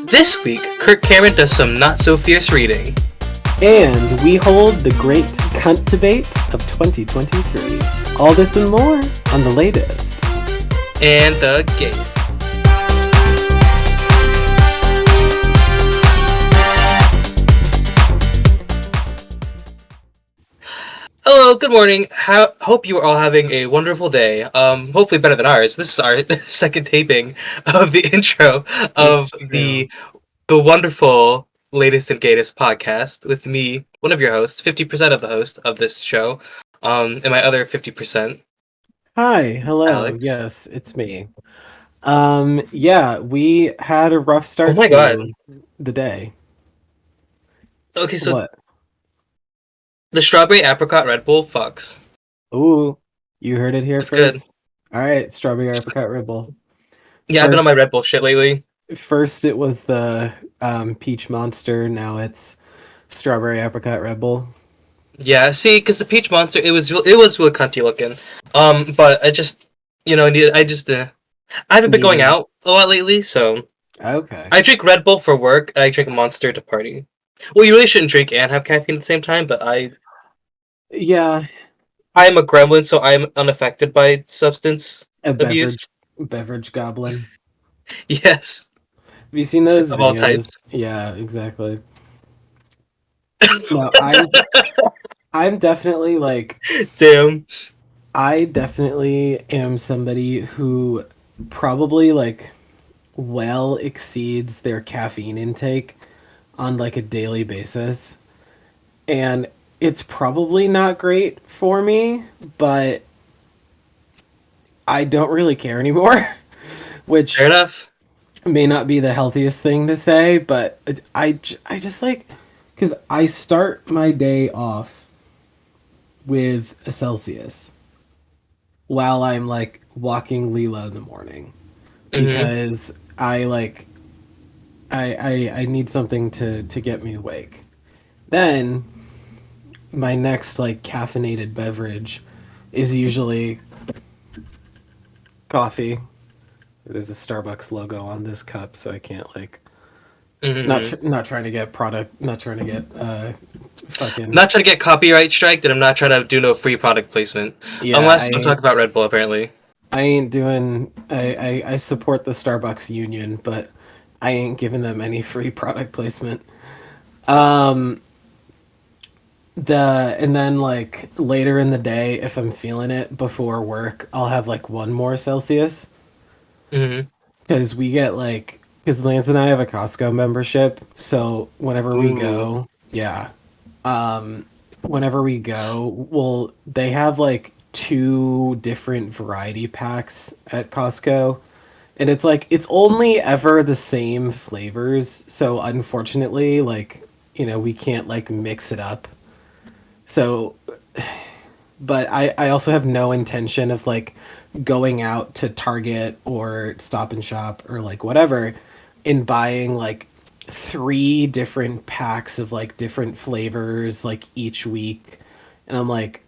This week, Kirk Cameron does some not-so-fierce reading. And we hold the Great Cunt Debate of 2023. All this and more on the latest. And the Gayest. Hello, good morning. Hope you are all having a wonderful day. Hopefully better than ours. This is our second taping of the intro of the wonderful latest and greatest podcast with me, one of your hosts, 50% of the host of this show, and my other 50%. Hi, hello. Alex. Yes, it's me. Yeah, we had a rough start God. to the day. Okay, so What? the strawberry apricot Red Bull fucks. Ooh, you heard it here It's good. first. All right, strawberry apricot Red Bull. Yeah, I've been on my Red Bull shit lately. First it was the peach monster, now it's strawberry apricot Red Bull. Yeah, see, because the peach monster, it was really cunty looking. But I just, I haven't been going out a lot lately, so Okay. I drink Red Bull for work, and I drink Monster to party. Well, you really shouldn't drink and have caffeine at the same time, but Yeah, I am a gremlin, so I'm unaffected by substance a abuse. beverage goblin. Yes, Have you seen those of all videos? types. Yeah, exactly. No, I'm definitely like Damn. I definitely am somebody who probably like well exceeds their caffeine intake on like a daily basis. And it's probably not great for me, but I don't really care anymore, Fair which enough. may not be the healthiest thing to say, but I just like because I start my day off with a Celsius while I'm like walking Leela in the morning Mm-hmm. because I like I need something to get me awake. Then my next like caffeinated beverage is usually coffee. There's a Starbucks logo on this cup, so I can't like Mm-hmm. not trying to get product, not trying to get fucking Not trying to get copyright striked, and I'm not trying to do no free product placement. yeah. Unless I'm talking about Red Bull, apparently. I ain't doing. I support the Starbucks union, but I ain't giving them any free product placement. Um, and then like later in the day, if I'm feeling it before work, I'll have like one more Celsius Mm-hmm. because we get like because Lance and I have a Costco membership, so whenever we Ooh. go, yeah, whenever we go, well, they have like two different variety packs at Costco. And it's like it's only ever the same flavors, so unfortunately, like, we can't like mix it up. So, but I also have no intention of like going out to Target or Stop and Shop or like whatever and buying like three different packs of like different flavors like each week. And I'm like,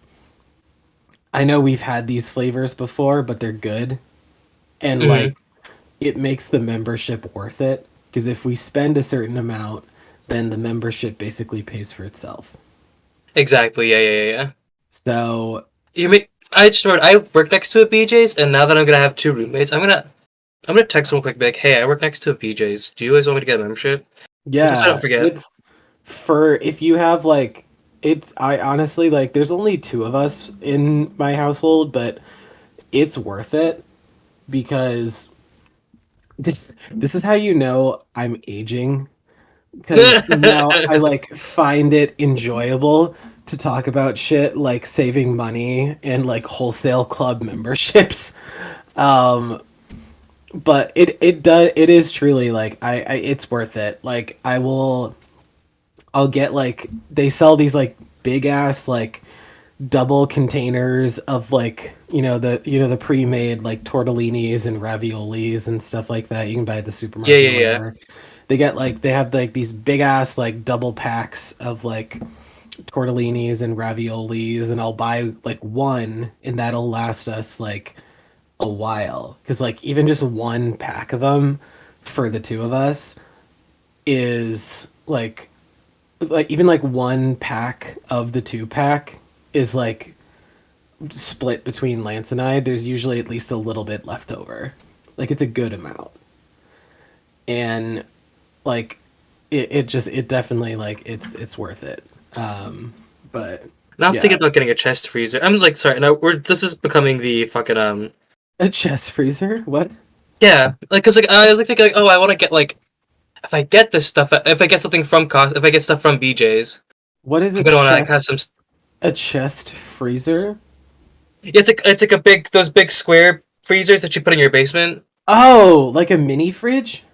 I know we've had these flavors before, but they're good. And Mm-hmm. like it makes the membership worth it because if we spend a certain amount, then the membership basically pays for itself. Exactly. Yeah. So You mean I just remembered I work next to a BJ's, and now that I'm gonna have two roommates, I'm gonna text them quick, be like, "Hey, I work next to a BJ's. Do you guys want me to get a membership?" Just so I don't yeah, forget. it's for if you have like it's I honestly like there's only two of us in my household, but it's worth it because this is how you know I'm aging because now I like find it enjoyable to talk about shit like saving money and like wholesale club memberships. Um, but it is truly like I it's worth it. Like I'll get like they sell these like big ass like double containers of like the pre-made like tortellinis and raviolis and stuff like that you can buy at the Yeah, supermarket or yeah. whatever. They have like these big ass like double packs of like tortellinis and raviolis, and I'll buy like one and that'll last us like a while because like even just one pack of them for the two of us is like even like one pack of the two pack is like split between Lance and I. There's usually at least a little bit left over. Like it's a good amount. And like it definitely like it's worth it. But Now I'm thinking yeah. about getting a chest freezer. I'm like, sorry, no, we're this is becoming the fucking A chest freezer? What? yeah, like because like I was like thinking like, oh, I want to get like if I get this stuff, if I get something from cost, if I get stuff from BJ's, What is I'm gonna want to like have some. a chest freezer? Yeah, it's like a big those big square freezers that you put in your basement, Oh, like a mini fridge?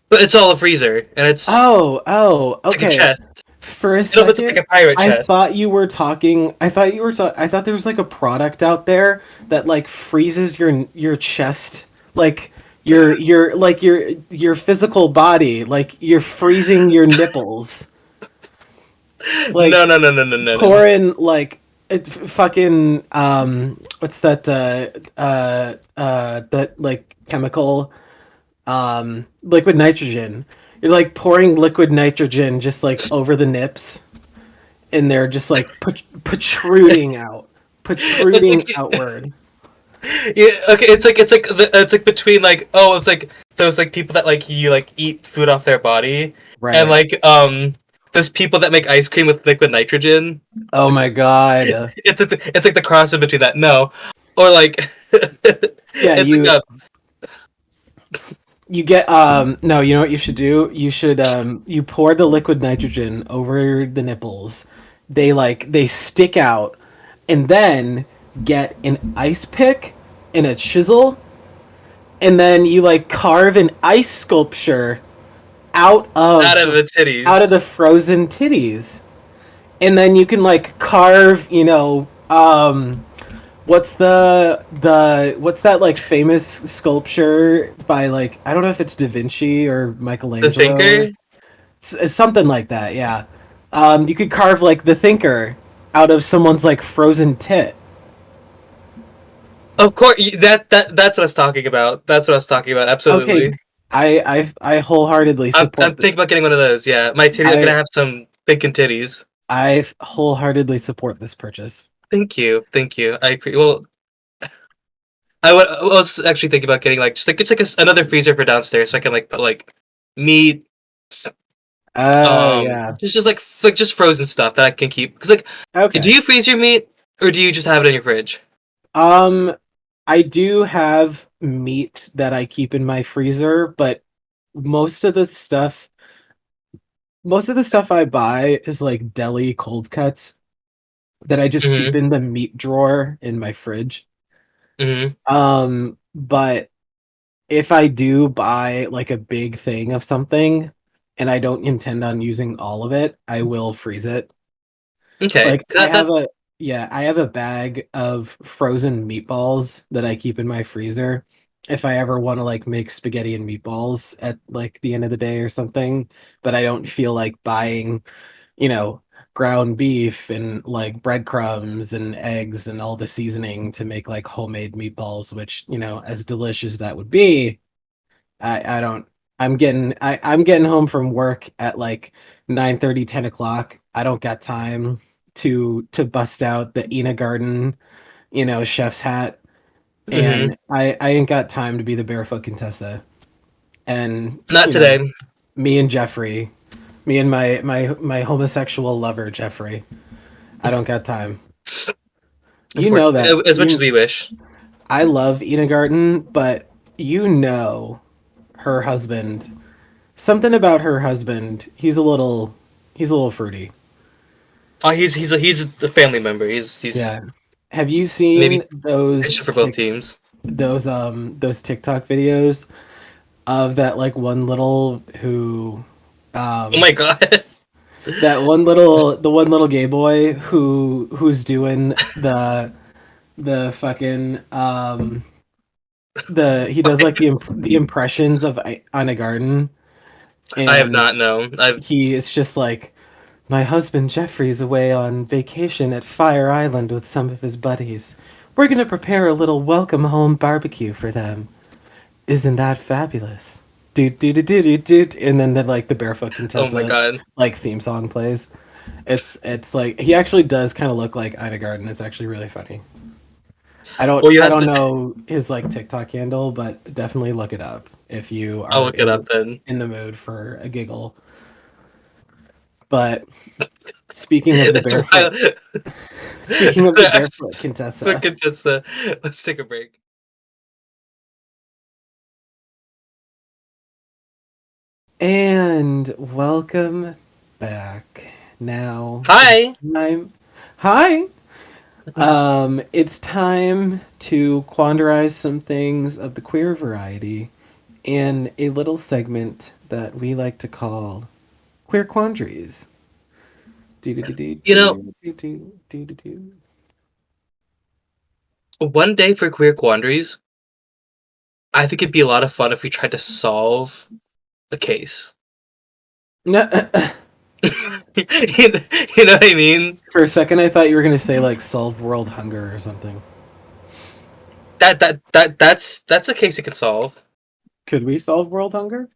but it's all a freezer and Oh, it's like a okay. chest. For a You know, it's like second, a pirate I chest. thought you were talking. I thought there was like a product out there that like freezes your chest, like your physical body, like you're freezing your nipples, No, like no, no, no, no, no, no. pouring like fucking what's that that like chemical liquid nitrogen. You're like pouring liquid nitrogen just like over the nips, and they're just like protruding out, It's protruding like outward. yeah, okay. It's like between like oh, it's like those like people that like you like eat food off their body, and Right. like there's people that make ice cream with liquid nitrogen. Oh my god. It's like the cross in between that. No, or like Yeah, it's like a you get no, you know what you should do? You should you pour the liquid nitrogen over the nipples. They stick out, and then get an ice pick and a chisel, and then you like carve an ice sculpture out out of of the titties. the frozen titties. And then you can like carve, what's what's that like famous sculpture by like I don't know if it's Da Vinci or The Michelangelo. thinker. It's something like that, yeah. You could carve like the thinker out of someone's like frozen tit. Of course, that's what I was talking about. That's what I was talking about. Okay, Absolutely. I wholeheartedly I'm support thinking about getting one of those. Yeah, my titty. I'm gonna I have some bacon titties. I wholeheartedly support this purchase. Thank you, thank you. Well, I was actually thinking about getting like just like it's like another freezer for downstairs, so I can like put like meat, Oh yeah. just like just frozen stuff that I can keep. Because like, do Okay. you freeze your meat or do you just have it in your fridge? Um, I do have meat that I keep in my freezer, but most of the stuff, most of the stuff I buy is like deli cold cuts that I just keep Mm-hmm. in the meat drawer in my fridge. Mm-hmm. But if I do buy like a big thing of something and I don't intend on using all of it, I will freeze it. Okay. Like I have a yeah, I have a bag of frozen meatballs that I keep in my freezer if I ever want to like make spaghetti and meatballs at like the end of the day or something, but I don't feel like buying, you know, ground beef and like breadcrumbs and eggs and all the seasoning to make like homemade meatballs, which, as delicious as that would be, I don't I'm getting home from work at like 9:30, 10 o'clock. I don't got time to bust out the Ina Garden, chef's hat. mm-hmm. And I ain't got time to be the barefoot Contessa. And, Not today. me and Jeffrey, me and my homosexual lover, Jeffrey. I don't got time. You know that. Unfortunately, as much as we wish. I love Ina Garden, but her husband. Something about her husband. He's a little fruity. Oh, he's a family member. He's Yeah. Have you seen maybe pitching for both teams. those TikTok videos of that like one little who Oh um my god. the one little gay boy who's doing the fucking the he does like the impressions of Ina Garden, I have and not known. I've he is just like, my husband Jeffrey's away on vacation at Fire Island with some of his buddies. We're gonna prepare a little welcome home barbecue for them. Isn't that fabulous? and then the Barefoot Oh my Contessa god. like theme song plays. It's like he actually does kind of look like Ina Garten. It's actually really funny. Well, you I have don't to. know his like TikTok handle, but definitely look it up if you I'll are look it up then. in the mood for a giggle. But speaking of the That's barefoot, why. speaking of the I barefoot just Contessa, fucking just let's take a break. and welcome back. Now it's Hi. time. Hi. It's time to quandarize some things of the queer variety in a little segment that we like to call Queer Quandaries. Do do do do You know, do do do do do. one day for queer quandaries, I think it'd be a lot of fun if we tried to solve a case. do. you know what I mean? For a second, I thought you were going to say like solve world hunger or something. That's a case we could solve. Could we solve world hunger?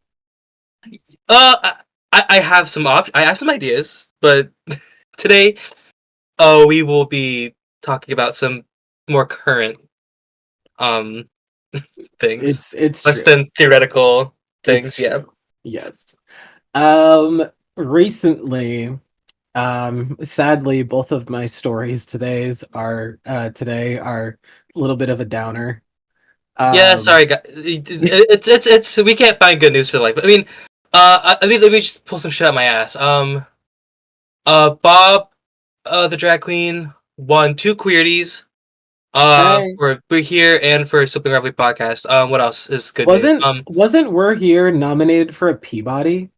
Uh, I have some I have some ideas, but today, we will be talking about some more current um things, It's less true. than theoretical It's things. Yeah. true. Yes. Um, recently, sadly, both of my stories today are a little bit of a downer. Yeah. Um, Sorry, guys. It's we can't find good news for life. I mean, let me just pull some shit out my ass. Bob, the drag queen, won two queerties. hey, For We're Here and for Slipping Reveille podcast. What else is good news? wasn't We're Here nominated for a Peabody?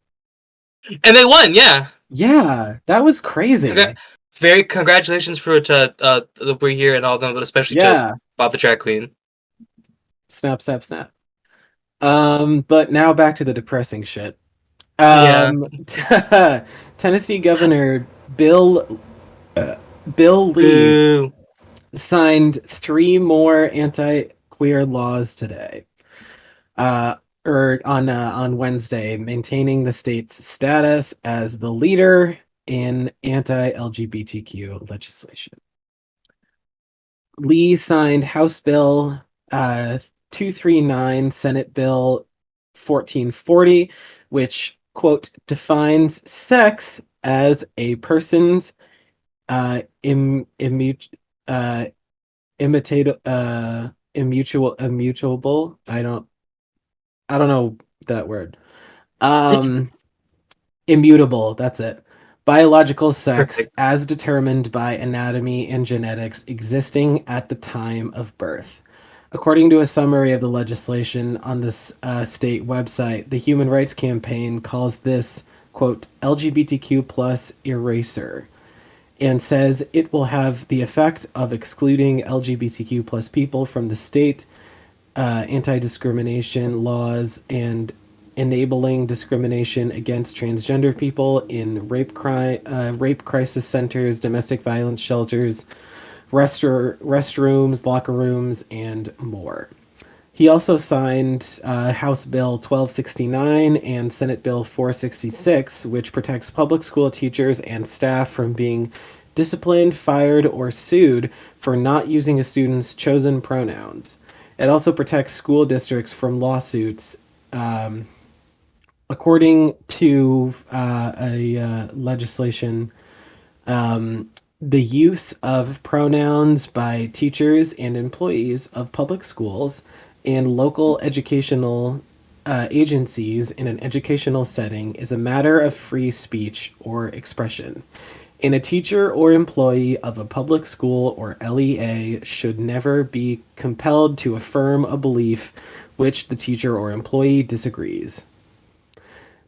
And they won. Yeah. Yeah, that was Congra- crazy. Very congratulations for to the We're Here and all of them, but especially to Yeah, Bob the drag queen. snap, snap, snap. But now back to the depressing shit. Yeah. Um, Tennessee Governor Bill uh, Bill Lee Boo. signed three more anti-queer laws today, or on Wednesday, maintaining the state's status as the leader in anti-LGBTQ legislation. Lee signed House Bill 239, Senate Bill 1440, which, quote, defines sex as a person's uh, immutable. I don't know that word. Um, Immutable, that's it. Biological sex Perfect. as determined by anatomy and genetics existing at the time of birth. According to a summary of the legislation on this state website, the Human Rights Campaign calls this, quote, LGBTQ plus eraser, and says it will have the effect of excluding LGBTQ plus people from the state anti-discrimination laws and enabling discrimination against transgender people in rape crisis centers, domestic violence shelters, restrooms, locker rooms, and more. He also signed House Bill 1269 and Senate Bill 466, which protects public school teachers and staff from being disciplined, fired, or sued for not using a student's chosen pronouns. It also protects school districts from lawsuits. According to a legislation, the use of pronouns by teachers and employees of public schools and local educational agencies in an educational setting is a matter of free speech or expression. And a teacher or employee of a public school or LEA should never be compelled to affirm a belief which the teacher or employee disagrees.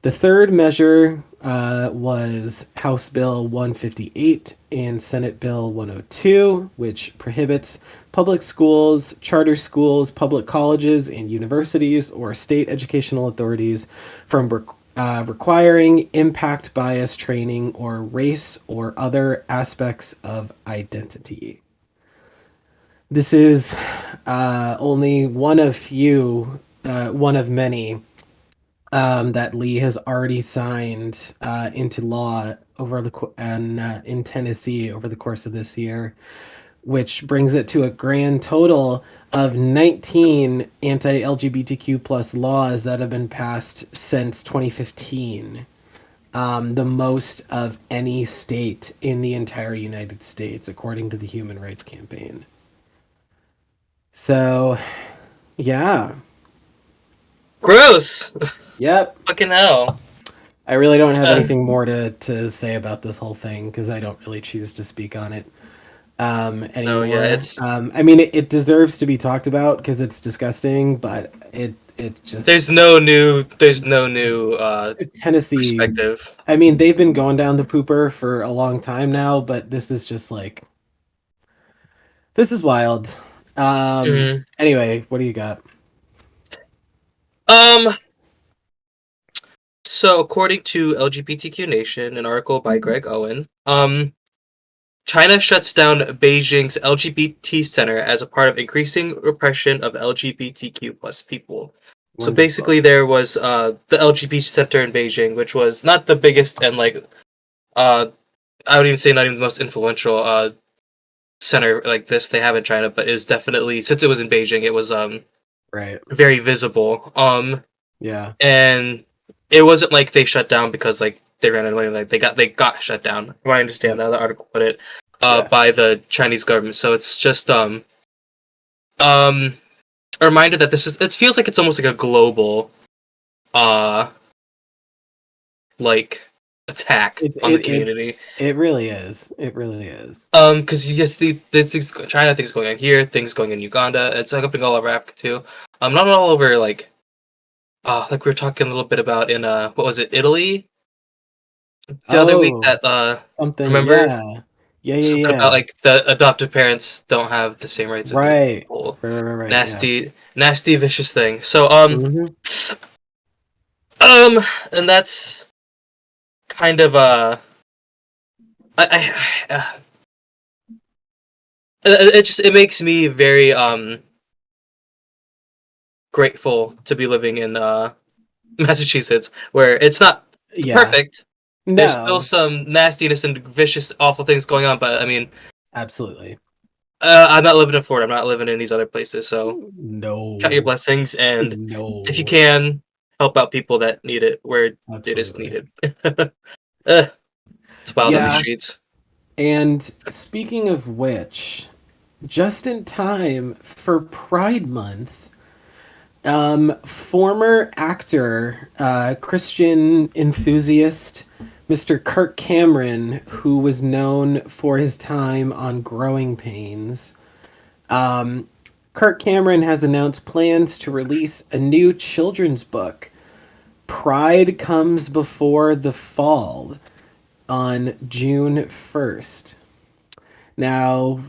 The third measure was House Bill 158 and Senate Bill 102, which prohibits public schools, charter schools, public colleges, and universities or state educational authorities from requiring impact bias training or race or other aspects of identity. This is only one of many that Lee has already signed into law over in Tennessee over the course of this year, which brings it to a grand total of 19 anti-LGBTQ plus laws that have been passed since 2015. The most of any state in the entire United States, according to the Human Rights Campaign. So, yeah. Gross. Yep. Fucking hell. I really don't have Uh, anything more to say about this whole thing because I don't really choose to speak on it no, yeah, anymore. it's I mean, it deserves to be talked about because it's disgusting, but it just there's no new Tennessee. perspective. I mean, they've been going down the pooper for a long time now, but this is just like this is wild. Mhm. Anyway, what do you got? Um, so according to LGBTQ Nation, an article by Greg Owen, China shuts down Beijing's LGBT center as a part of increasing repression of LGBTQ plus people. So basically, Wonderful. there was the LGBT center in Beijing, which was not the biggest and uh, I would even say not even the most influential center like this they have in China, but it was definitely, since it was in Beijing, it was Right. very visible. Yeah. And it wasn't like they shut down because like they ran out of money. Like they got shut down. From what I understand, Yep. how the article put it, Yeah. by the Chinese government. So it's just um a reminder that this is, it feels like it's almost like a global uh like attack It on the it it community. it really is. It really is. Because you just there's things, China, things going on here, things going in Uganda. It's like happening all over Africa too. Not all over like we were talking a little bit about in what was it, Italy the other week, Oh, that something. remember Yeah. Yeah, yeah, something about yeah. like the adoptive parents don't have the same rights of the Right. people. Right, right, right, yeah. Nasty vicious thing. So Hmm. um and that's kind of it just, it makes me very grateful to be living in Massachusetts, where it's not Yeah. perfect. There's still No, some nastiness and vicious, awful things going on, but I mean, absolutely. I'm not living in Florida. I'm not living in these other places. So count your No. blessings, and if you No. can, help out people that need it where it is Absolutely. needed. It's wild on these Yeah. streets. And speaking of which, just in time for Pride Month, former actor, Christian enthusiast, Mr. Kirk Cameron, who was known for his time on Growing Pains, um, Kirk Cameron has announced plans to release a new children's book, Pride Comes Before the Fall, on June 1st. Now,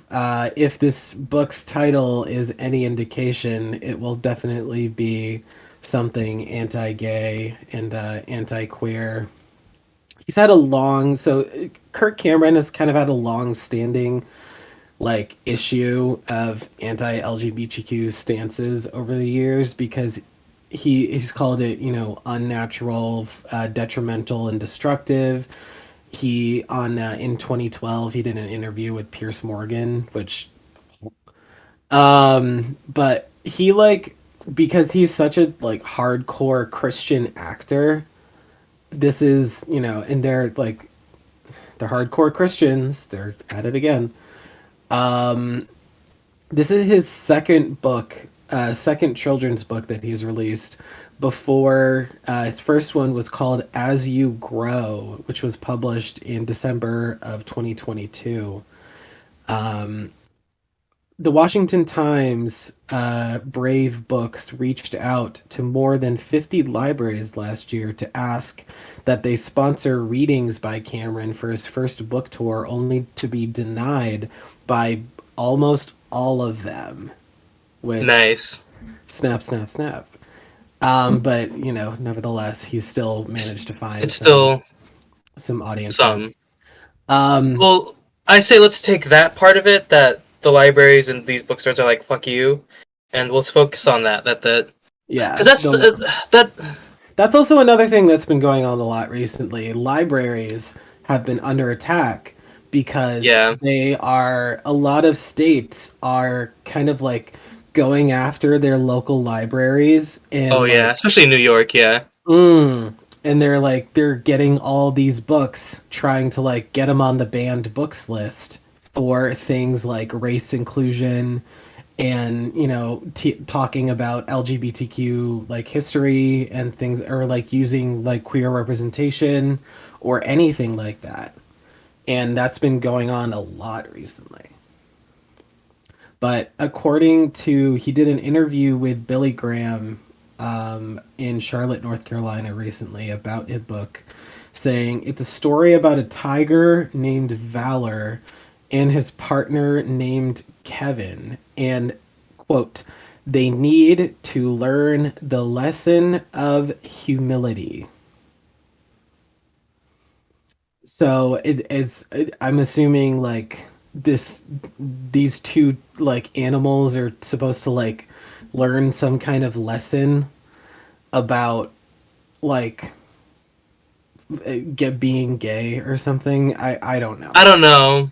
if this book's title is any indication, it will definitely be something anti-gay and anti-queer. He's had a long, so Kirk Cameron has kind of had a long-standing like issue of anti-LGBTQ stances over the years because he's called it, unnatural, detrimental, and destructive. He on In 2012 he did an interview with Pierce Morgan, which but he like because he's such a like hardcore Christian actor. This is and they're like they're hardcore Christians. They're at it again. This is his second book, second children's book that he's released. Before his first one was called As You Grow, which was published in December of 2022. The Washington Times Brave Books reached out to more than 50 libraries last year to ask that they sponsor readings by Cameron for his first book tour, only to be denied by almost all of them, which Nice. snap, snap, snap. But nevertheless, he's still It's, managed to find it's some still audiences. some. Um, Well, I say let's take that part of it, that the libraries and these bookstores are like fuck you, and let's focus on that. Because yeah, that's the that. That's also another thing that's been going on a lot recently. Libraries have been under attack because Yeah. a lot of states are kind of like going after their local libraries Oh and yeah, like, especially in New York. Yeah. and they're getting all these books, trying to like get them on the banned books list for things like race inclusion and talking about LGBTQ like history and things, or like using like queer representation or anything like that. And that's been going on a lot recently. But according to, he did an interview with Billy Graham in Charlotte, North Carolina recently about his book, saying it's a story about a tiger named Valor and his partner named Kevin. And, quote, they need to learn the lesson of humility. So I'm assuming like this these two like animals are supposed to like learn some kind of lesson about like get being gay or something. I don't know. I don't know.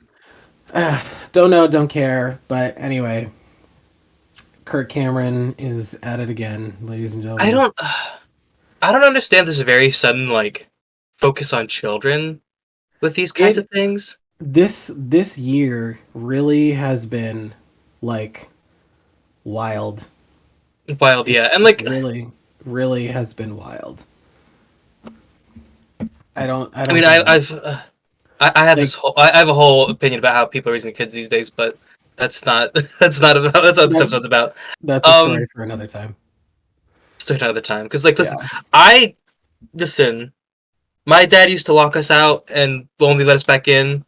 Don't know, don't care. But anyway, Kirk Cameron is at it again, ladies and I gentlemen. don't. I don't understand this very sudden like focus on children with these kinds of It things. this year really has been like wild. Wild, It yeah, and like really has been wild. I I don't mean, get it. I have Like I have a whole opinion about how people are raising kids these days, but that's not that's not what this that episode's about. that's a story Um, for another time. Still another time because like listen, Yeah. I listen. My dad used to lock us out and only let us back in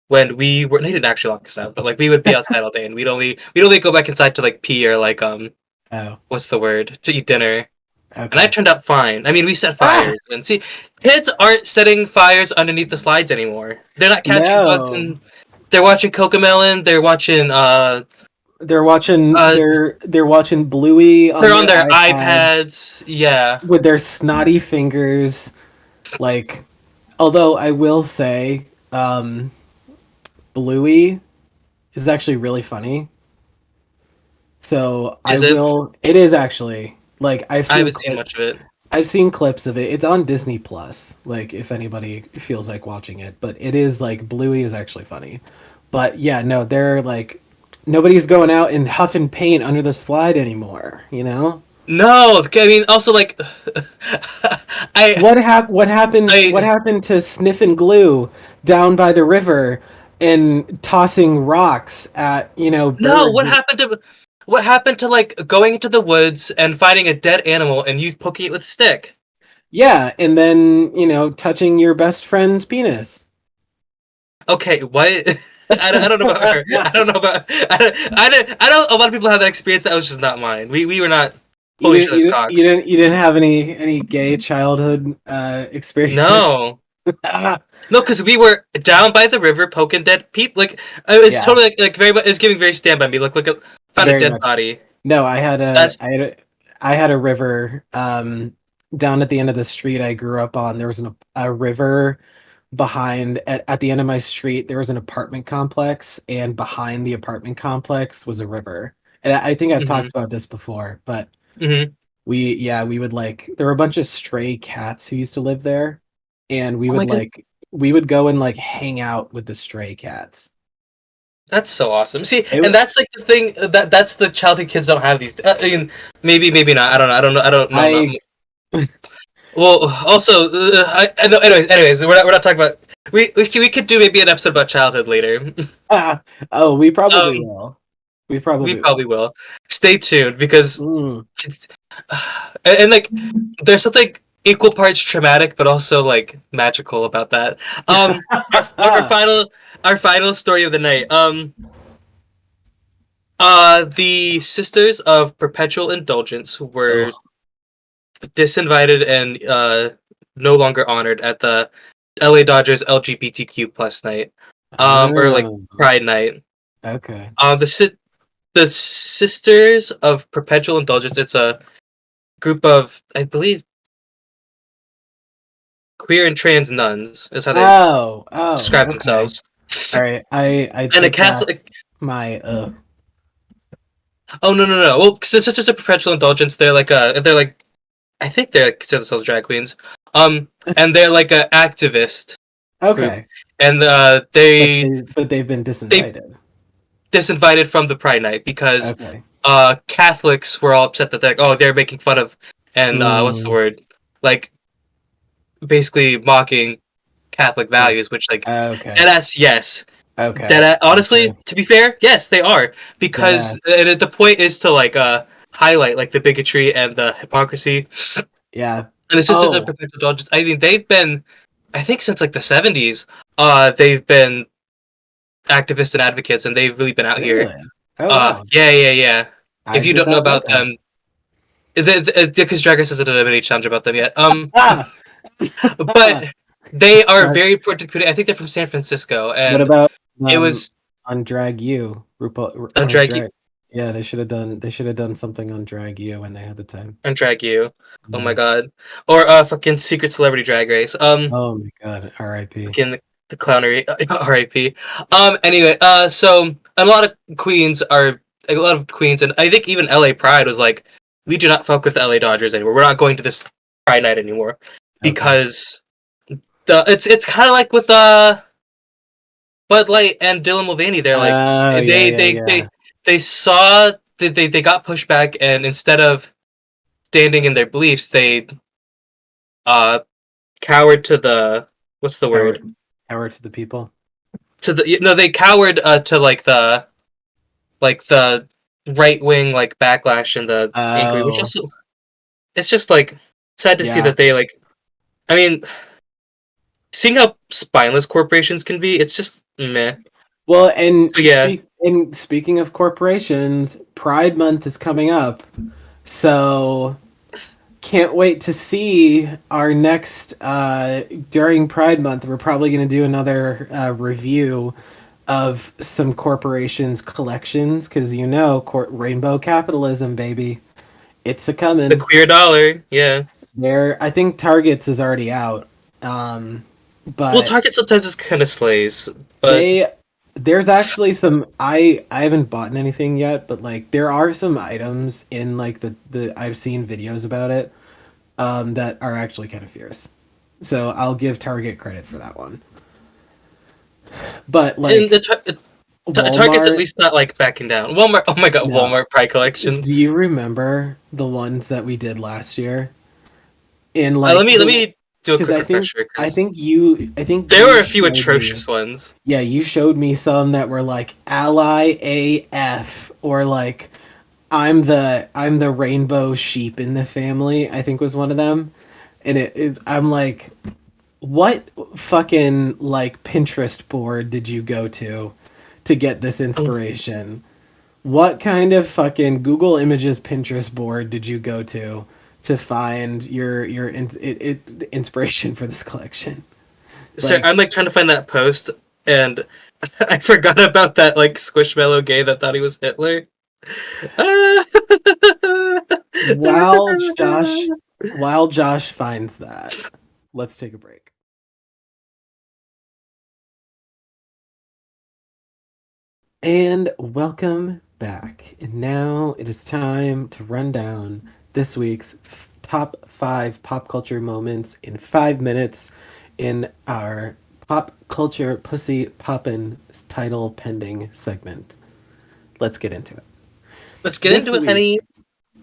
when we were. He didn't actually lock us out, but like we would be outside all day, and we'd only go back inside to like pee or like Oh. what's the word, to eat dinner. And I Okay. turned out fine. I mean, we set Ah! fires, and see, kids aren't setting fires underneath the slides anymore. They're not catching bugs, No. and they're watching Cocomelon. They're watching uh They're watching Bluey on they're on their their iPads iPads. Yeah. with their snotty fingers. Like, although I will say, Bluey is actually really funny. So I Is it? will. It is actually like I haven't seen much of it. I've seen clips of it. It's on Disney Plus. Like if anybody feels like watching it, but it is like Bluey is actually funny. But yeah, no, they're like nobody's going out and huffing paint under the slide anymore. You know No, I mean, also like, I what I happened to sniffing glue down by the river and tossing rocks at no. birds? What happened to like going into the woods and finding a dead animal and you poking it with a stick? Yeah, and then touching your best friend's penis. Okay, what? I don't know about her. I don't know about. I know a lot of people have that experience. That was just not mine. We were not pulling each other's cocks. You didn't have any gay childhood experiences. No, no, because we were down by the river poking dead people. Like it's Yeah, totally like very much. It's giving very Stand By Me. Look at found a very dead much. body. No, That's I had a river down at the end of the street I grew up on. There was a river behind at the end of my street. There was an apartment complex, and behind the apartment complex was a river. And I think I've mm-hmm, talked about this before, but mm-hmm. we would like there were a bunch of stray cats who used to live there, and Oh my god. we would go and like hang out with the stray cats. That's so awesome. See, It and wa- that's like the thing that's the childhood kids don't have these. I mean, maybe not. I don't know. I don't know. I don't know. Not, I well, also, no, anyways, we're not talking about. We could do maybe an episode about childhood later. oh, we probably um, will. We we probably probably will. will. Stay tuned because Mm. kids, like there's something equal parts traumatic but also like magical about that. Our final story of the night. The Sisters of Perpetual Indulgence were Ugh. disinvited and no longer honored at the LA Dodgers LGBTQ plus night, or like Oh, Pride night. okay. The Sisters of Perpetual Indulgence. It's a group of, I believe, queer and trans nuns is how they Oh, describe okay. themselves. All right. I And a take back Catholic. my Oh, no, no, no. Well, because it's just a perpetual indulgence. They're like I think they consider themselves drag queens. And they're like a activist group, Okay. and But they they've been they disinvited. disinvited from the Pride Night because Okay. Catholics were all upset that they're making fun of, and what's the Mm, word, like basically mocking Catholic like values, which like okay. deadass yes. Okay. Dead honestly, Gotcha. to be fair, yes, they are, because Deadass. the point is to like highlight like the bigotry and the hypocrisy, Yeah. and it's just a Oh, perpetual indulgence. I mean, they've been, I think, since like the '70s, they've been activists and advocates, and they've really been out here. really? Oh wow. Yeah, yeah, yeah. I If you did don't know not know about that. them, because Drag Race hasn't done any challenge about them yet. Ah! But they are What very important to the community. I think they're from San Francisco, and about it um was on Drag You? RuPaul on or Drag Drag. Yeah, they should have done something on Drag You when they had the time. on Drag You. Oh my Yeah. god. Or fucking Secret Celebrity Drag Race. Oh my God. R.I.P. Fucking the clownery. R.I.P. Anyway, so a lot of queens, and I think even LA Pride was like, we do not fuck with LA Dodgers anymore. We're not going to this Pride night anymore Okay. because it's kind of like with Bud Light and Dylan Mulvaney. They're like Oh yeah, they yeah, they yeah. they they saw that they got pushed back, and instead of standing in their beliefs, they uh cowered to the, what's the Power, word, power to the people. to the, no, they cowered to like the right wing like backlash and the inquiry, which Oh also, it's just like sad to see yeah. that they like. I mean, seeing how spineless corporations can be, it's just meh. Well, So yeah, and speaking of corporations, Pride Month is coming up, so can't wait to see our next during Pride Month. We're probably going to do another review of some corporations' collections because rainbow capitalism, baby, it's a the coming. queer dollar, yeah. There, I think Target's is already out, um, Well, but Target sometimes just kind of slays, but they there's actually some I haven't bought anything yet, but like there are some items in like the I've seen videos about it that are actually kind of fierce. So I'll give Target credit for that one. But in like Target's at Walmart, least not like backing down. Walmart, oh my god, no. Walmart Pride collections. Do you remember the ones that we did last year? In like Let me do a because quick refresher I because think there you were a few showed me. atrocious ones. Yeah, you showed me some that were like Ally AF or like I'm the rainbow sheep in the family, I think was one of them. And I'm like, what fucking like Pinterest board did you go to get this Oh, inspiration? What kind of fucking Google Images Pinterest board did you go to find inspiration for this collection? sir, Like, I'm like trying to find that post, and I forgot about that like squishmallow gay that thought he was Hitler. Ah. while Josh while Josh finds that, let's take a break. And welcome back. And now it is time to run down this week's top 5 pop culture moments in 5 minutes in our pop culture pussy poppin' title pending segment. Let's get into it. Let's get This into it, week, honey.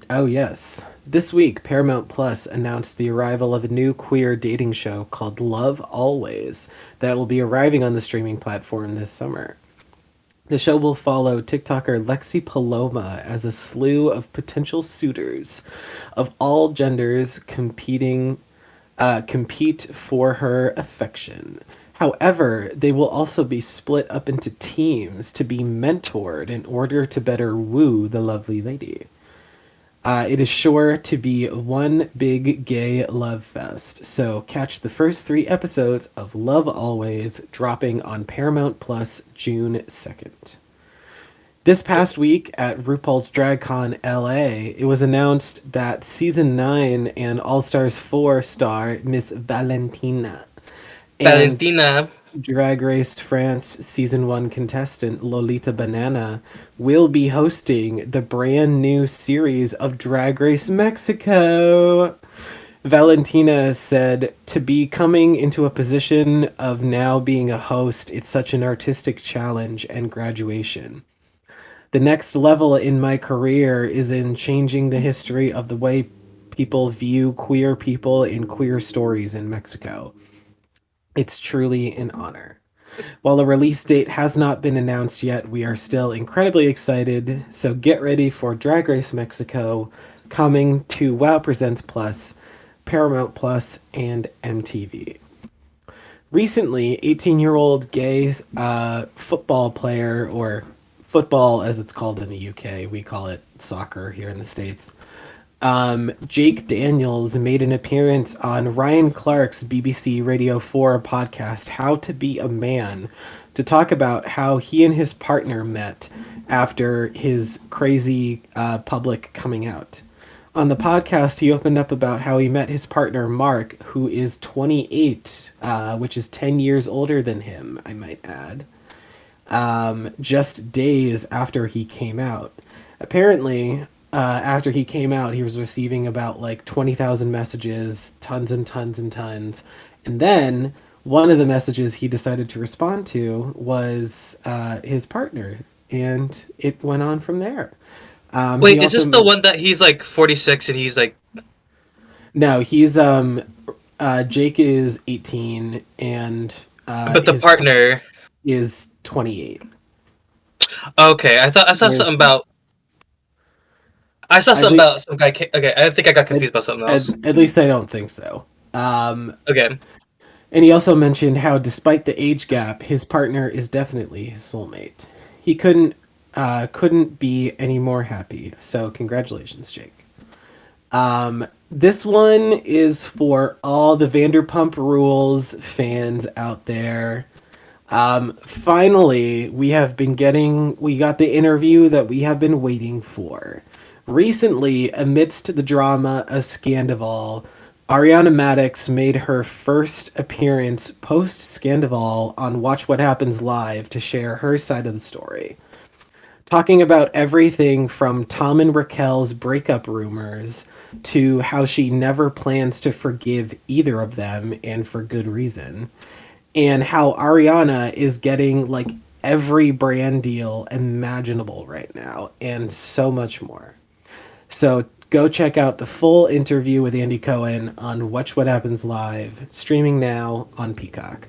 oh yes, this week Paramount Plus announced the arrival of a new queer dating show called Love Always that will be arriving on the streaming platform this summer. The show will follow TikToker Lexi Paloma as a slew of potential suitors of all genders compete for her affection. However, they will also be split up into teams to be mentored in order to better woo the lovely lady. It is sure to be one big gay love fest, so catch the first 3 episodes of Love Always dropping on Paramount Plus June 2nd. This past week at RuPaul's DragCon LA, it was announced that season 9 and All Stars 4 star Miss Valentina and Valentina. Drag Race France season 1 contestant Lolita Banana will be hosting the brand new series of Drag Race Mexico. Valentina said, "To be coming into a position of now being a host, it's such an artistic challenge and graduation. The next level in my career is in changing the history of the way people view queer people in queer stories in Mexico. It's truly an honor." While a release date has not been announced yet, we are still incredibly excited. So get ready for Drag Race Mexico coming to WoW Presents Plus, Paramount Plus, and MTV. Recently, 18-year-old gay football player, or football as it's called in the UK, we call it soccer here in the States, Jake Daniels made an appearance on Ryan Clark's BBC Radio 4 podcast, How to Be a Man, to talk about how he and his partner met after his crazy public coming out. On the podcast, he opened up about how he met his partner, Mark, who is 28, which is 10 years older than him, I might add, just days after he came out. Apparently, after he came out, he was receiving about like 20,000 messages, tons and tons and tons. And then one of the messages he decided to respond to was his partner, and it went on from there. He Wait, is this also the one that he's like 46 and he's like, no, he's Jake is 18 and but the his partner partner? is 28. Okay, I thought I saw Whereas something about. I saw at something least about some guy. Okay, I think I got at, confused about something else. at least I don't think so. Um, Okay. And he also mentioned how, despite the age gap, his partner is definitely his soulmate. He couldn't be any more happy. So congratulations, Jake. This one is for all the Vanderpump Rules fans out there. Finally, we got the interview that we have been waiting for. Recently, amidst the drama of Scandoval, Ariana Madix made her first appearance post Scandoval on Watch What Happens Live to share her side of the story, talking about everything from Tom and Raquel's breakup rumors to how she never plans to forgive either of them, and for good reason, and how Ariana is getting like every brand deal imaginable right now, and so much more. So go check out the full interview with Andy Cohen on Watch What Happens Live, streaming now on Peacock.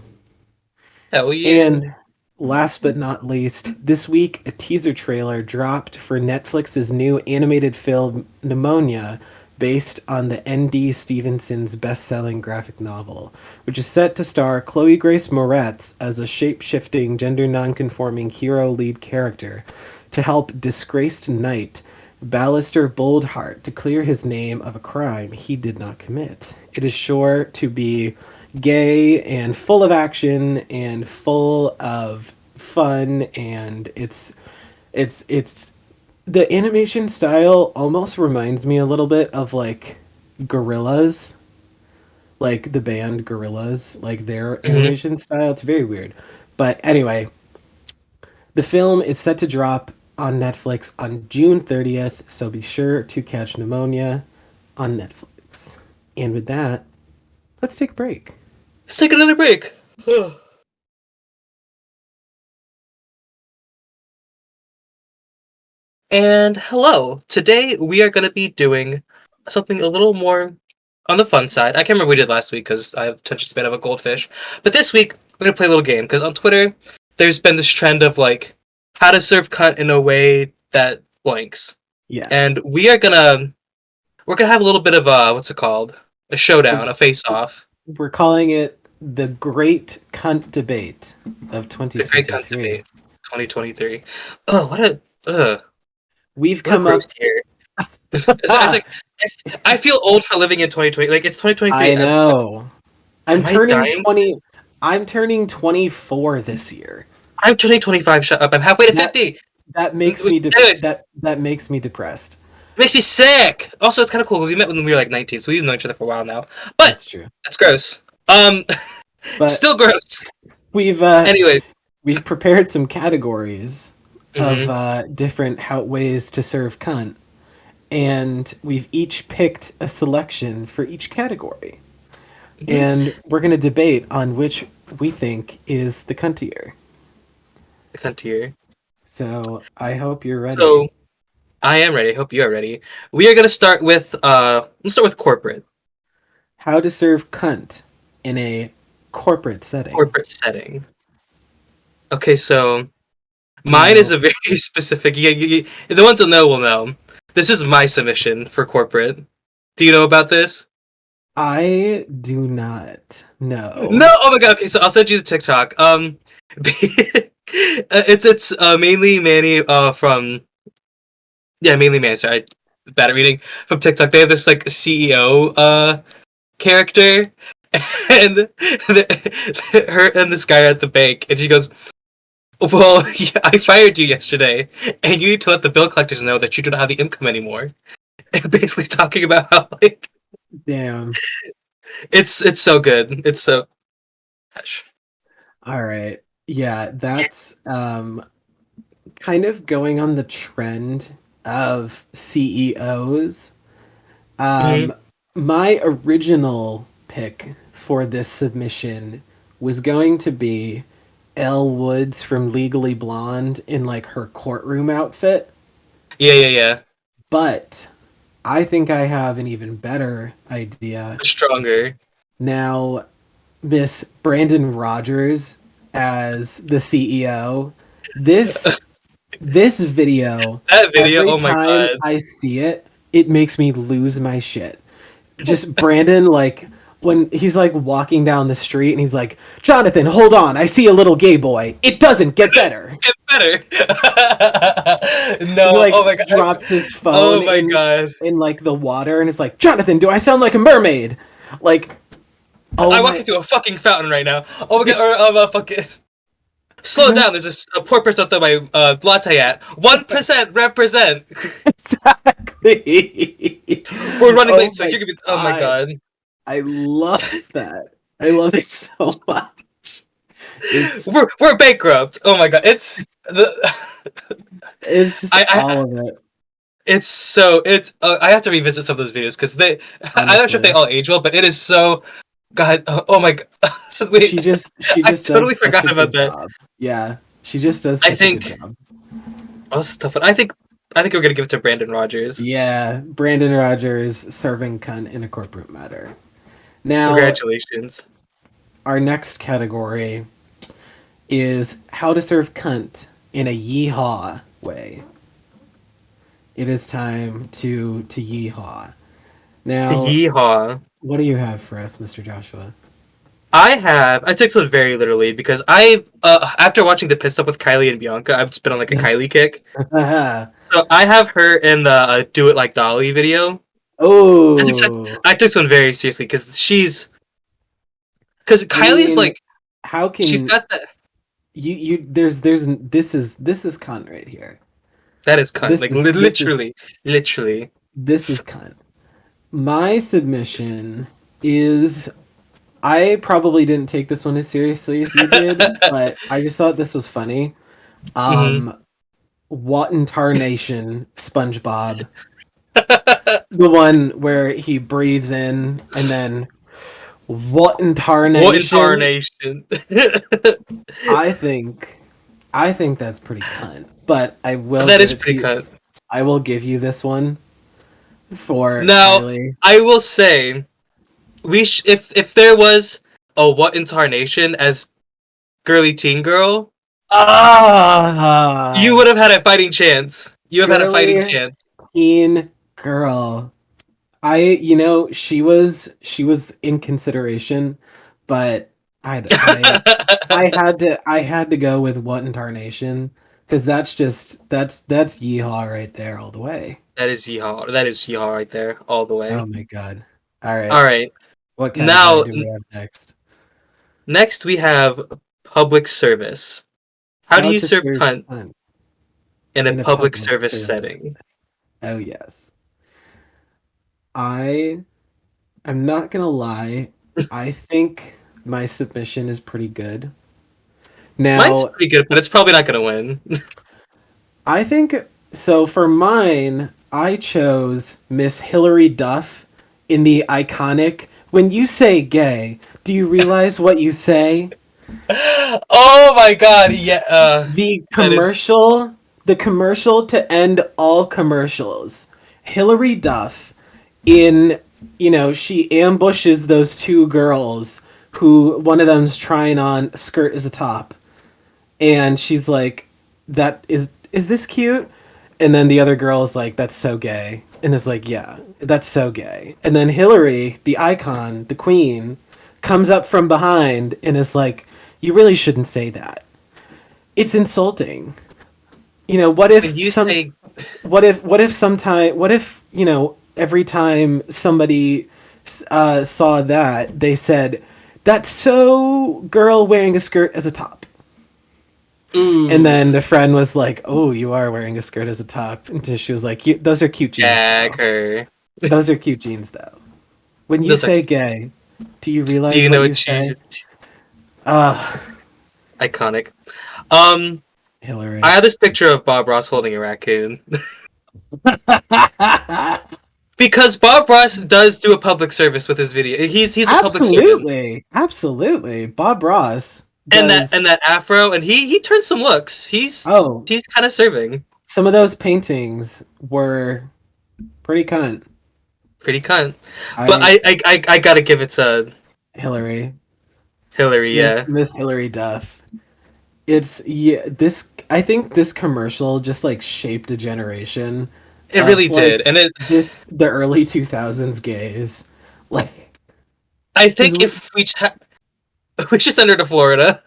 Hell yeah. And last but not least, this week a teaser trailer dropped for Netflix's new animated film Pneumonia, based on the N.D. Stevenson's best-selling graphic novel, which is set to star Chloe Grace Moretz as a shape-shifting, gender-nonconforming hero lead character to help disgraced knight Ballister Boldheart to clear his name of a crime he did not commit. It is sure to be gay and full of action and full of fun, and it's the animation style almost reminds me a little bit of like Gorillaz, like the band Gorillaz, like their Hmm. animation style. It's very weird. But anyway, the film is set to drop on Netflix on June 30th, so be sure to catch Pneumonia on Netflix. And with that, let's take a break. Let's take another break. And hello. Today we are going to be doing something a little more on the fun side. I can't remember what we did last week because I have attention span of a goldfish. But this week we're going to play a little game because on Twitter there's been this trend of like how to serve cunt in a way that blanks. Yeah. And we're gonna have a little bit of a what's it called? A showdown, a face off. We're calling it the Great Cunt Debate of The Great Cunt 2023. Debate 2023. Oh, We've what a come gross up. year. It's like I feel old for living in 2020. Like it's 2023. I know. I'm Am I turning dying? 20. I'm turning 24 this year. I'm turning 25. Shut up. I'm halfway to That 50. that makes me Anyways, that makes me depressed. it makes me sick. Also, it's kind of cool because we met when we were like 19, so we've known each other for a while now. But That's true. that's gross. Um, But still gross. we've Anyways. we've prepared some categories of Mm-hmm. different how ways to serve cunt, and we've each picked a selection for each category, Mm-hmm. and we're gonna debate on which we think is the cuntier. The cunt tier. So I hope you're ready. So I am ready. I hope you are ready. We are gonna start with let's start with corporate. How to serve cunt in a corporate setting. Corporate setting. Okay, so mine is Now, a very specific. The ones that know will know. This is my submission for corporate. Do you know about this? I do not No. know. Oh my god. Okay, so I'll send you the TikTok. It's mainly Manny from mainly Manny. Sorry, bad at reading from TikTok. They have this like CEO character, and her and this guy are at the bank, and she goes, "Well, yeah, I fired you yesterday, and you need to let the bill collectors know that you don't have the income anymore." And basically talking about how like Damn. it's so good. It's so gosh. All right. Yeah, that's kind of going on the trend of CEOs. Mm-hmm. Um, my original pick for this submission was going to be Elle Woods from Legally Blonde in like her courtroom outfit, Yeah, yeah, yeah. but I think I have an even better idea. Stronger. Now, Miss Brandon Rogers as the CEO. This this video, That video. every Oh my time god. I see it, it makes me lose my shit. Just Brandon, like when he's like walking down the street and he's like, Jonathan, hold on, I see a little gay boy. It doesn't get better. Get better. He No. like Oh my god. drops his phone Oh my god. in like the water and it's like, Jonathan, do I sound like a mermaid? Like, oh I'm walking my. through a fucking fountain right now. Oh my god. Or fucking. Slow down. There's a poor person out there my latte at 1% represent. Exactly. We're running Oh late, so my you're gonna be. Oh my god. god. I love that. I love it so much. It's We're bankrupt. Oh my god. It's the. it's just I all of it, it's so it's I have to revisit some of those videos because they I'm not sure if they honestly. all age well, but it is so God. Oh my god. Wait, She I just totally does such a forgot about good that. job. Yeah. She just does I such a good think job. oh, this is tough. I think we're gonna give it to Brandon Rogers. Yeah, Brandon Rogers serving cunt in a corporate matter. Now, Congratulations. our next category is how to serve cunt in a yeehaw way. It is time to yeehaw. Now, Yeehaw. what do you have for us, Mr. Joshua? I took this one very literally because after watching the Pissed Up with Kylie and Bianca, I've just been on like a Kylie kick. So I have her in the Do It Like Dolly video. I took Oh, I took this one very seriously because I Kylie's mean, like how she's can got that there's this is cunt right here. that is cunt like This is literally. this is cunt. My submission is I probably didn't take this one as seriously as you did, but I just thought this was funny. Hmm. Um, what in tarnation, SpongeBob? The one where he breathes in and then what in What in tarnation? tarnation? I think I think that's pretty cunt, but I will That give is it to pretty you. cunt. I will give you this one for Now, Kylie. I will say if there was a what in tarnation as girly teen girl, you Ah, would have had a fighting chance. You have had a fighting girly chance. teen girl. She was in consideration, but I had to go with what in tarnation because that's yeehaw right there all the way. That is yeehaw. That is yeehaw right there, all the way. Oh my god. All All right. right. What category Now, do we have next? next we have public service. How do How you to serve serve cunt? cunt. in a in a public public service service. setting. Oh yes. I I'm not gonna lie. I think my submission is pretty good. Mine's Now, pretty good, but it's probably not gonna win. I think so for mine, I chose Miss Hilary Duff in the iconic When You Say Gay, do you realize what you say? Oh my god, yeah, The that is. commercial, the commercial to end all commercials. Hilary Duff in, she ambushes those two girls who one of them's trying on a skirt as a top, and she's like, that is this cute? And then the other girl is like, that's so gay, and is like, yeah, that's so gay. And then Hillary, the icon, the queen, comes up from behind and is like, you really shouldn't say that. It's insulting. What When if you some say what if every time somebody saw that, they said, that's so girl wearing a skirt as a top. And ooh, then the friend was like, "Oh, you are wearing a skirt as a top." And she was like, "Those are cute jeans, gag though. her. Those are cute jeans, though." When you Those are. say gay, do you Do realize you know what you what you say? just Ah, iconic? Um, I Hillary. have this picture of Bob Ross holding a raccoon because Bob Ross does do a public service with his video. He's a public servant, Absolutely, absolutely. Bob Ross and that does. and that afro, and he turns some looks. Oh, He's kind of serving. some of those paintings were pretty cunt. Pretty cunt. But I I gotta give it to Hillary, Hillary. Yeah, Miss Hillary Duff. It's yeah. This I think this commercial just like shaped a generation it really of like did, and it. the early 2000s gays, like I because think if we just we should send her to Florida,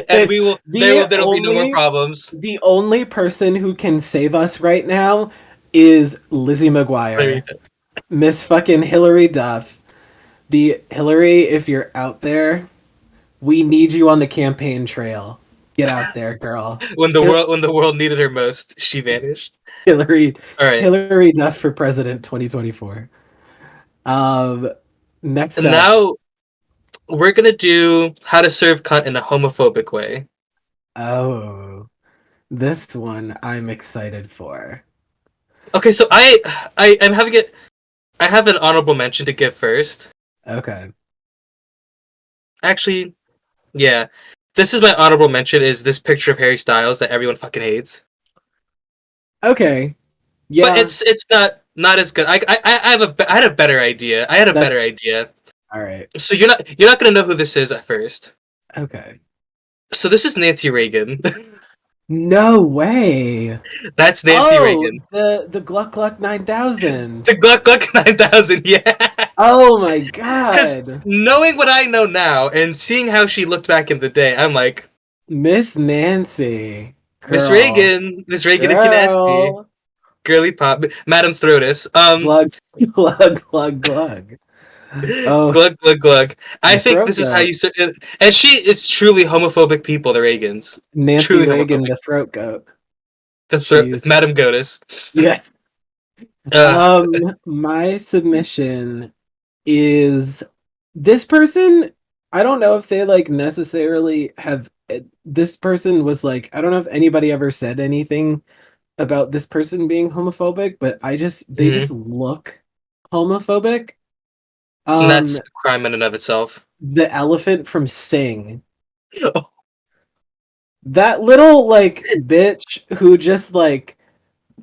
and we will. the There'll be no more only problems. the only person who can save us right now is Lizzie McGuire, Miss fucking Hillary Duff. The Hillary, if you're out there, we need you on the campaign trail. Get out there, girl. When the world needed her most, she vanished. Hillary All right, Hillary Duff for president 2024. Um Next and up. now we're gonna do how to serve cunt in a homophobic way. Oh, this one I'm excited for. Okay, so I'm having it. I have an honorable mention to give first. Okay. Actually, yeah, this is my honorable mention. Is this picture of Harry Styles that everyone fucking hates? Okay. But Yeah. it's not as good. I had a better idea. I had a That's better idea. all right. So you're not gonna know who this is at first. Okay. So this is Nancy Reagan. No way. That's Nancy Oh, Reagan. the Gluck Gluck 9000. The Gluck Gluck 9000. Yeah. Oh my Because god. knowing what I know now and seeing how she looked back in the day, I'm like, Miss Nancy. Miss Reagan, if you're nasty, Girl. girly pop, Madam Throatus. Glug glug glug glug. Oh, Glug glug glug. I the think throat this is how goat. you. And she is truly homophobic people. The Reagans, Nancy truly Reagan, homophobic. the throat goat. The She's Madam Goddess. yeah. Uh, My submission is this person. I don't know if they like necessarily have. This person was like, I don't know if anybody ever said anything about this person being homophobic, but they just mhm. look homophobic. And that's Um, a crime in and of itself. the elephant from Sing, that little like bitch who just like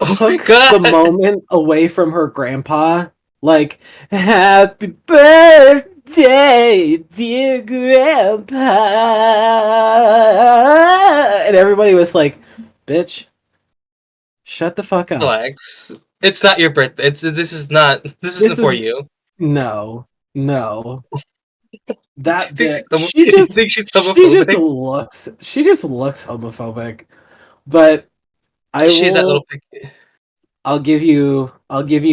Oh my took the god! moment away from her grandpa. Like, happy birthday, dear grandpa. And everybody was like, bitch, shut the fuck up. Relax. It's not your birthday. This is not. This isn't This for is you. no, no. That bit, You think she's homophobic? she just looks homophobic. But I She's that will, little pig. I'll give you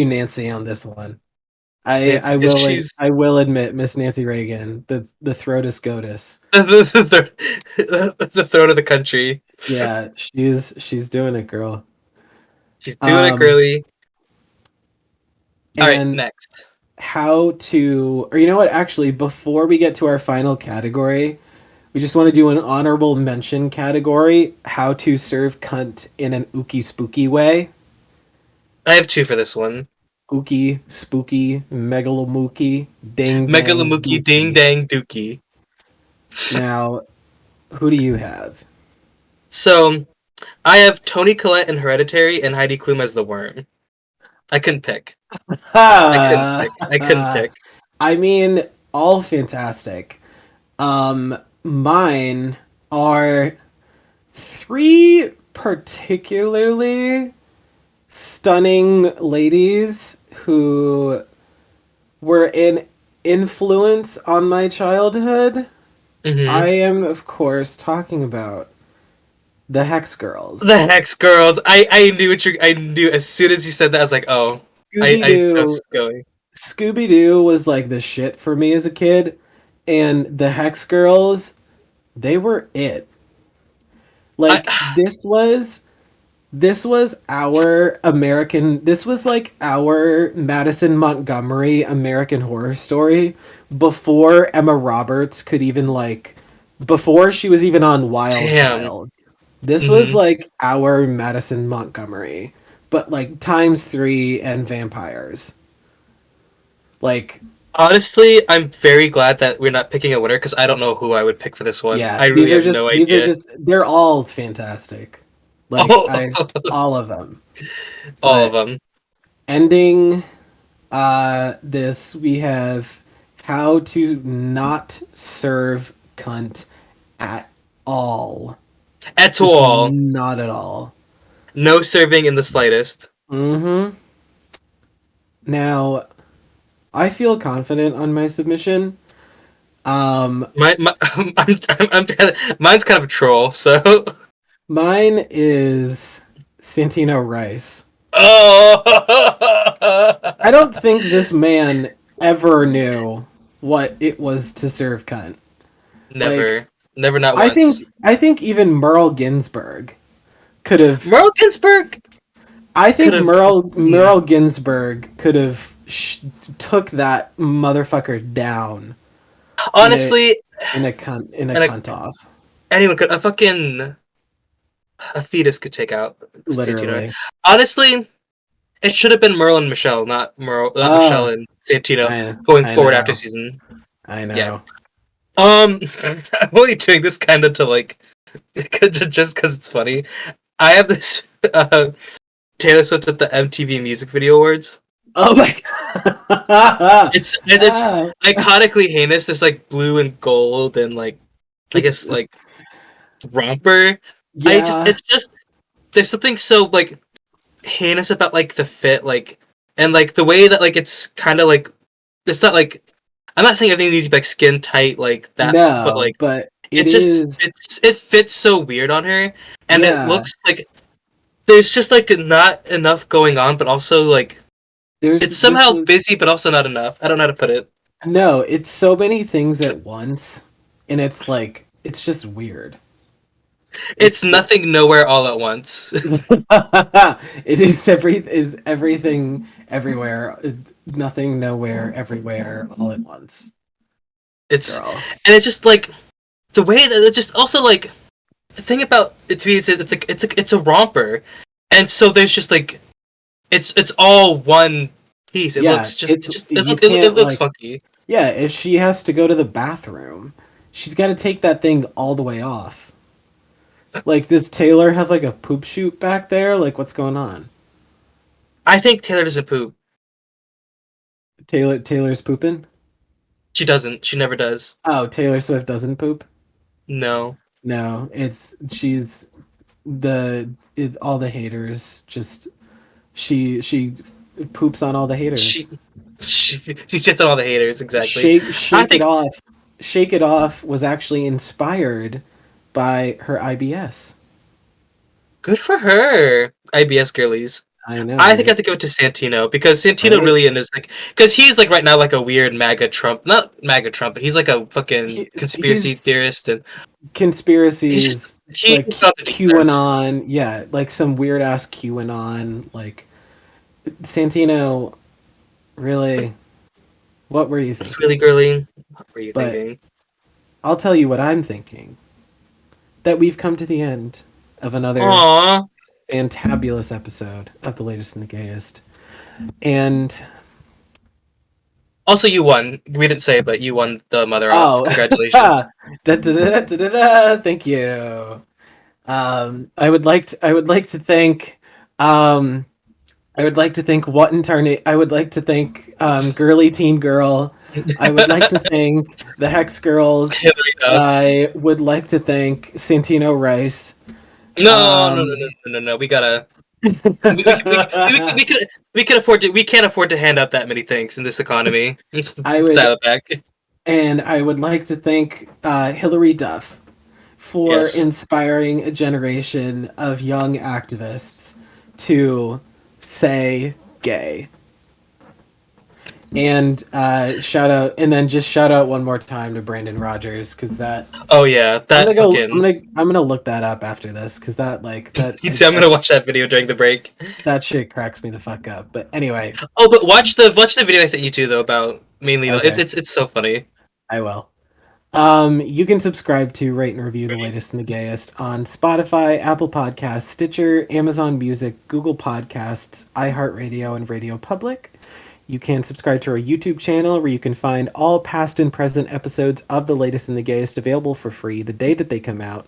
Nancy on this one. Nancy. She's I will admit Miss Nancy Reagan, the throatus goatus. the throat of the country. Yeah, she's doing it, girl. She's doing it, Um, girly. All right, and next. how to, or you know what? Actually, before we get to our final category, we just want to do an honorable mention category: how to serve cunt in an ooky spooky way. I have two for this one. Ooky, spooky, megalomooky, ding dang Megalamuki Ding dookie. Dang Dookie. Now, who do you have? So I have Tony Collette in Hereditary and Heidi Klum as the worm. I couldn't pick. I couldn't pick. I couldn't I pick. mean, all fantastic. Mine are three particularly stunning ladies who were an influence on my childhood. I Mm-hmm. am, of course, talking about the Hex Girls. The Hex Girls. I knew what you. I knew as soon as you said that. I was like, oh, Scooby I know Doo. this is going. Scooby Doo was like the shit for me as a kid, and the Hex Girls, they were it. I Like this was our American, this was like our Madison Montgomery American Horror Story before Emma Roberts could even like, before she was even on Wild damn. Child. This was Mm-hmm. like our Madison Montgomery, but like times three and vampires. Like, Honestly, I'm very glad that we're not picking a winner because I don't know who I would pick for this one. yeah, I really have no these are idea. just, they're all fantastic. Like Oh, all of them. all of But them. ending this, we have how to not serve cunt at all. At Just all. not at all. No serving in the slightest. Mm-hmm. Now, I feel confident on my submission. Um, Mine's kind of a troll, so. Mine is Santino Rice. I don't Oh! think this man ever knew what it was to serve cunt. Like, Never. Never, not once. I think even Merle Ginsburg could have. Merle Ginsburg I could think have. Merle Ginsburg could have took that motherfucker down in Honestly, a and cunt off. anyone could. A fetus could take out Santino. Literally. Honestly, it should have been Merle and Michelle, not Michelle Oh, and Santino going I forward after know. season. I Yeah. know. I'm only doing this kind of to like just because it's funny. I have this Taylor Swift at the MTV Music Video Awards. Oh my god. It's Ah. iconically heinous. There's like blue and gold and like I guess like romper. Yeah. It's just there's something so like heinous about like the fit like and like the way that like it's kind of like it's not like I'm not saying everything needs to be like skin tight like that, but No, like but it it's just is. it fits so weird on her, and it Yeah. looks like there's just like not enough going on, but also like There's it's this somehow was busy, but also not enough. I don't know how to put it. no, it's so many things at once, and it's like it's just weird. It's It's nothing, nowhere, all at once. it is everything everywhere, nothing nowhere everywhere all at once. It's Girl. and it's just like the way that it's just also like the thing about it to me is it's a romper, and so there's just like it's all one piece. It Yeah, looks just it's it just you it can't looks like, funky. yeah, if she has to go to the bathroom, she's got to take that thing all the way off. Like, does Taylor have like a poop shoot back there? Like, what's going on? I think Taylor doesn't poop. Taylor's pooping? She doesn't. She never does. Oh, Taylor Swift doesn't poop? No. No, it's she's the all the haters just, she poops on all the She haters. she shits on all the haters. Exactly. I Shake It think Off. Shake It Off was actually inspired by her IBS. good for her. IBS girlies. I know, I think I have right? to give it to Santino because Santino Right? really is like because he's like right now like a weird MAGA Trump, not MAGA Trump, but he's like a fucking conspiracy He's theorist, and he's just conspiracies he's like not the deep end. QAnon, yeah, like some weird ass QAnon. Like Santino, really, what were you Really, thinking? girly. What were you But thinking? I'll tell you what I'm thinking. That we've come to the end of another Aw. fantabulous episode of the latest and the gayest. And Also, you won. We didn't say, but you won the mother off. oh, Congratulations. da, da, da, da, da, da, thank you. I would like to thank um I would like to thank what incarnate I would like to thank girly teen girl. I would like to thank the Hex Girls. Hillary Duff. I would like to thank Santino Rice. No, no, no, no, Um, no, no, no. We gotta. We could afford to. We can't afford to hand out that many things in this economy. I Let's dial would it back. and I would like to thank Hillary Duff for Yes. inspiring a generation of young activists to say gay. And shout out, and then just shout out one more time to Brandon Rogers because that Oh yeah, I'm gonna that go. fucking. I'm gonna look that up after this because that like that You see, I'm gonna watch that video during the break. that shit cracks me the fuck up. But anyway, Oh, but watch the video I sent you to though about mainly. okay, It's so funny. I will. You can subscribe to rate and review the latest and the gayest on Spotify, Apple Podcasts, Stitcher, Amazon Music, Google Podcasts, iHeartRadio, and Radio Public. You can subscribe to our YouTube channel where you can find all past and present episodes of the latest and the gayest available for free the day that they come out,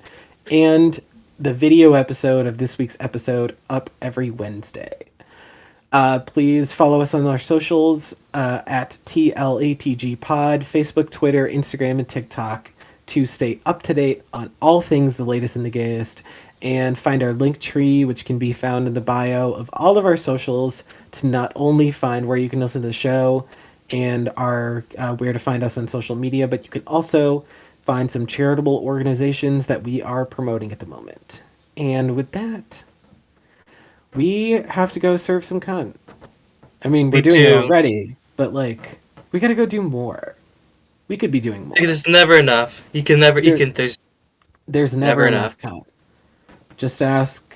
and the video episode of this week's episode up every Wednesday. Please follow us on our socials at TLATG Pod, Facebook, Twitter, Instagram, and TikTok to stay up to date on all things the latest and the gayest. And find our link tree, which can be found in the bio of all of our socials, to not only find where you can listen to the show and our where to find us on social media, but you can also find some charitable organizations that we are promoting at the moment. And with that, we have to go serve some cunt. I mean, we're We doing it do. already, but like, we gotta go do more. We could be doing more. There's never enough. You can never. You There, can. There's there's never never enough. enough cunt. Just ask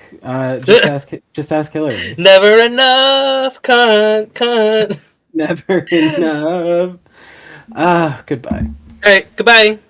Hillary. Never enough. Cunt. Cunt. Never enough. Ah, goodbye. All right. Goodbye.